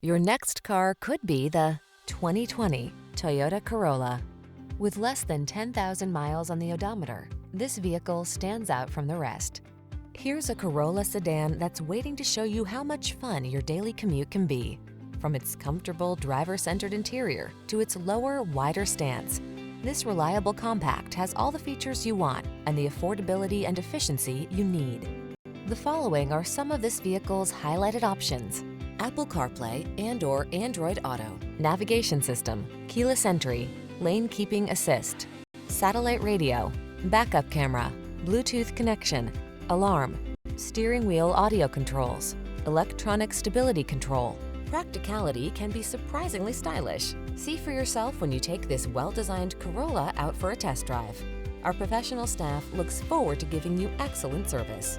Your next car could be the 2020 Toyota Corolla. With less than 10,000 miles on the odometer, this vehicle stands out from the rest. Here's a Corolla sedan that's waiting to show you how much fun your daily commute can be. From its comfortable, driver-centered interior to its lower, wider stance, this reliable compact has all the features you want and the affordability and efficiency you need. The following are some of this vehicle's highlighted options: Apple CarPlay and/or Android Auto, navigation system, keyless entry, lane keeping assist, satellite radio, backup camera, Bluetooth connection, alarm, steering wheel audio controls, electronic stability control. Practicality can be surprisingly stylish. See for yourself when you take this well-designed Corolla out for a test drive. Our professional staff looks forward to giving you excellent service.